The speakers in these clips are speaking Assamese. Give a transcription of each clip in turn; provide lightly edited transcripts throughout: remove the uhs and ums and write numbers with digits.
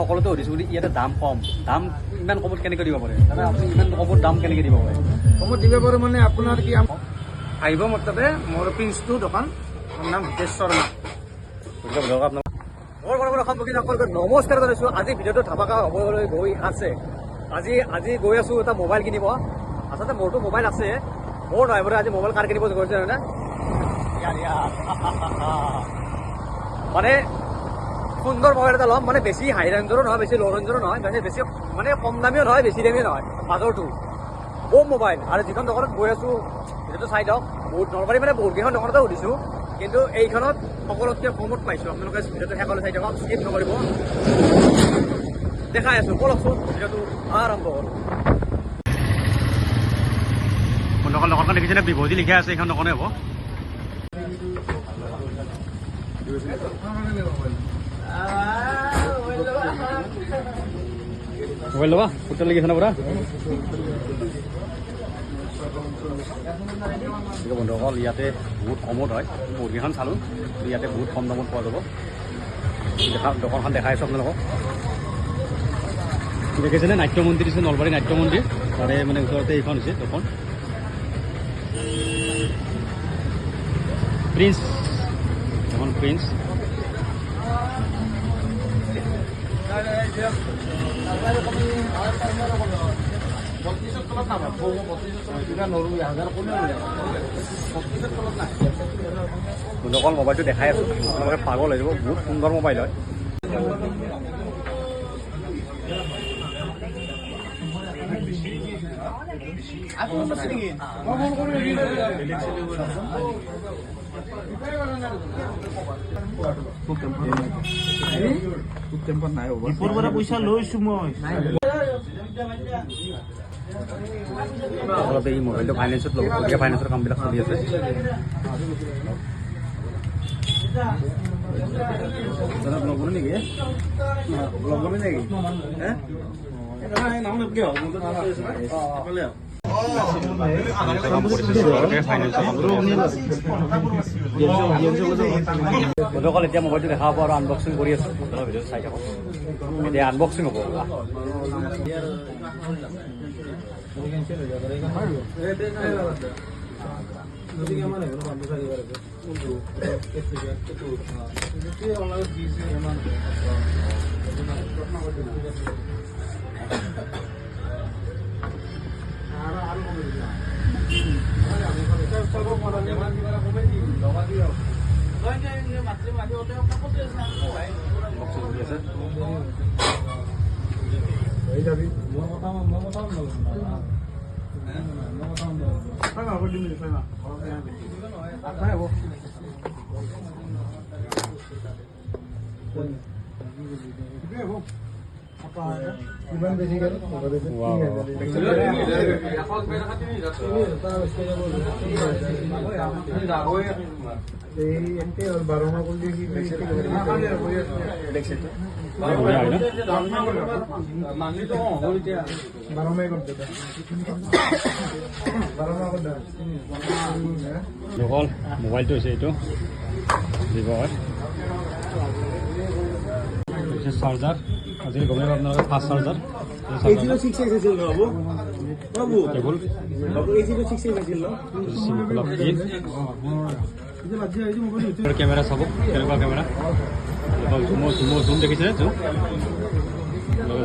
সকলোতে সুধিছোঁ বুলি ইয়াতে দাম কম, দাম ইমান কমত কেনেকৈ দিব পাৰে? দাদা আপুনি ইমান কমত দাম কেনেকৈ দিব পাৰে? কমত দিব পাৰোঁ মানে আপোনাৰ কি আহিব মোৰ তাতে মোৰ প্ৰিন্সটো দোকান, মোৰ নাম হিতেশ শৰ্মা। নমস্কাৰ জনাইছোঁ। আজি ভিডিঅ'টো ধামাকা হ'বলৈ গৈ আছে। আজি গৈ আছোঁ এটা মোবাইল কিনিব। আচলতে মোৰতো মোবাইল আছে, মোৰ নহয় বাৰু। আজি মোবাইল কাৰ কিনিব গৈছে নহয়, মানে সুন্দৰ মোবাইল এটা ল'ম। মানে বেছি হাই ৰেঞ্জৰো নহয়, বেছি ল' ৰেঞ্জৰো নহয়, বেছি মানে কম দামীও নহয়, বেছি দামীও নহয়, মাজৰটো বম মোবাইল। আৰু যিখন দোকানত গৈ আছোঁ সেইটো চাই দিয়ক। নলবাৰী মানে বহুতকেইখন দোকানতে সুধিছোঁ, কিন্তু এইখনত সকলোতকৈ কমত পাইছোঁ। আপোনালোকে ভিডিঅ'টো শেষলৈ চাই দিয়ক, স্কিপ নকৰিব। দেখাই আছোঁ, ব'লকচোন ভিডিঅ'টো আৰম্ভ কৰোঁ। দোকানখন দেখিছেনে? বিভূতি লিখা আছে, এইখন দোকানে হ'ব। মোবাইল ল'বা? ফুটটা লাগিছে না পুৰা? বন্ধুসকল, ইয়াতে বহুত কমত হয়। বহুতকেইখন চালোঁ, ইয়াতে বহুত কম দামত পোৱা যাব। দোকানখন দেখাই আছোঁ আপোনালোকক। দেখিছেনে? নাট্য মন্দিৰ দিছে, নলবাৰী নাট্য মন্দিৰ। তাৰে মানে ওচৰতে এইখন হৈছে দোকান। প্ৰিন্স, এখন প্ৰিন্স। অকল মোবাইলটো দেখাই আছোঁ, আপোনালোকে পাগল হৈ যাব। বহুত সুন্দৰ মোবাইল হয়। পইচা লৈছোঁ মই। আচলতে এই মোবাইলটো ফাইনেন্সত ল'ব, গতিকে ফাইনেন্সৰ কামবিলাক চলি আছে। ব্লগ কৰোঁ নেকি? ব্লগ কৰোঁ নেকি? গতকাল এতিয়া মোবাইলটো দেখাব আৰু আনবক্সিং কৰি আছোঁ। ভিডিঅ' চাই থাকক, এতিয়া আনবক্সিং হ'ব। মোবাইলটো হৈছে এইটো ব্যৱহাৰ চাৰ্জাৰ। আজিকালি গমেই পাব আপোনালোকে, ফাষ্ট চাৰ্জাৰ। কেমেৰা চাব, কেনেকুৱা কেমেৰা। জুম দেখিছেনে?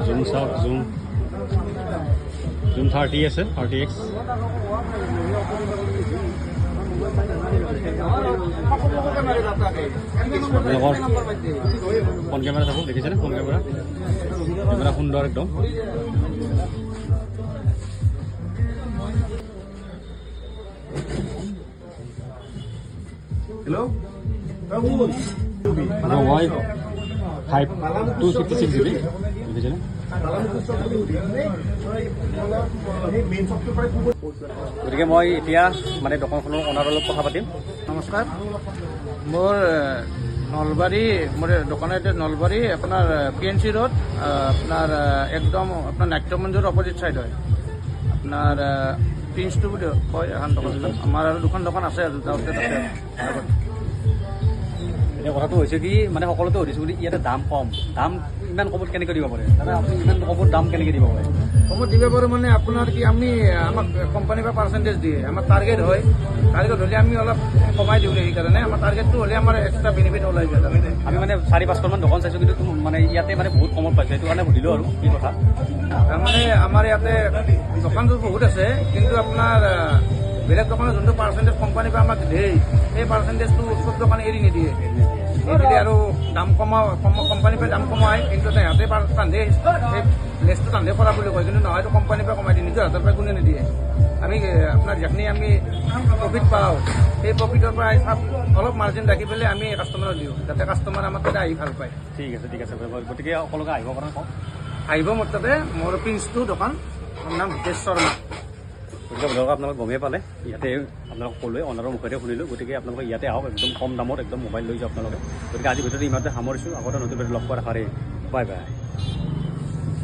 জুম চাওক, জুম 30 আছে, 30x। ফোন কেমেৰা চাব, দেখিছেনে? ফোন কেমেৰা সুন্দৰ একদম। হেল্ল' মই 256 GB দেখিছেনে? গতিকে মই এতিয়া মানে দোকানখনৰ অনাৰৰ লগত কথা পাতিম। নমস্কাৰ, মোৰ মোৰ দোকান এতিয়া নলবাৰী আপোনাৰ PNC ৰোড, আপোনাৰ একদম আপোনাৰ নাট্য মন্দিৰৰ অপজিট চাইড হয়। আপোনাৰ প্ৰিন্সটো বুলি কয় এখন দোকান। আমাৰ আৰু দুখন দোকান আছে, দুটা আছে। এতিয়া কথাটো হৈছে কি মানে সকলোতে সুধিছোঁ বুলি ইয়াতে দাম কম, দাম ইমান কমত কেনেকৈ দিব পাৰে? দাদা আপুনি ইমান কমত দাম কেনেকৈ দিব পাৰে? কমত দিব পাৰোঁ মানে আপোনাৰ কি আমি আমাক কোম্পানীৰ পৰা পাৰ্চেণ্টেজ দিয়ে, আমাৰ টাৰ্গেট হয়, টাৰ্গেট হ'লে আমি অলপ কমাই দিওঁ সেইকাৰণে আমাৰ টাৰ্গেটটো হ'লে আমাৰ এক্সট্ৰা বেনিফিট ওলাই যায় জানেনে। আমি মানে 4-5খনমান দোকান চাইছোঁ কিন্তু মানে ইয়াতে মানে বহুত কমত পাইছোঁ, সেইটো কাৰণে সুধিলোঁ আৰু কি কথা। তাৰমানে আমাৰ ইয়াতে দোকানটো বহুত আছে, কিন্তু আপোনাৰ বেলেগ দোকানত যোনটো পাৰ্চেণ্টেজ কোম্পানীৰ পৰা আমাক দিয়ে সেই পাৰ্চেণ্টেজটো চব দোকানে এৰি নিদিয়ে, এৰি আৰু দাম কোম্পানীৰ পৰা দাম কমায়, কিন্তু সিহঁতে টান্ধে সেই লেছটো টান্ধে কৰা বুলি কয়, কিন্তু নহয়তো কোম্পানীৰ পৰা কমাই দিয়ে, নিজৰ হাতৰ পৰা কোনে নিদিয়ে। আমি আপোনাৰ যিখিনি আমি প্ৰফিট পাওঁ সেই প্ৰফিটৰ পৰা অলপ মাৰ্জিন ৰাখি পেলাই আমি কাষ্টমাৰক দিওঁ, যাতে কাষ্টমাৰ আমাৰ তাতে আহি ভাল পায়। ঠিক আছে গতিকে সকলোকে আহিব কাৰণে কওঁ। আহিব মোৰ তাতে, মোৰ প্ৰিন্সটো দোকান, মোৰ নাম হিতেশ শৰ্মা। গতিকে আপোনালোকে আপোনালোকে গমেই পালে, ইয়াতে আপোনালোকক ক'লোৱে, অনাৰৰ মুখতে শুনিলোঁ। গতিকে আপোনালোকে ইয়াতে আহক, একদম কম দামত একদম মোবাইল লৈ যাওক আপোনালোকে। গতিকে আজিৰ ভিতৰতে ইমানতে সামৰিছোঁ, আগতে নতুন ভিডিঅ' লগ পোৱাৰ আশাৰে বাই বাই।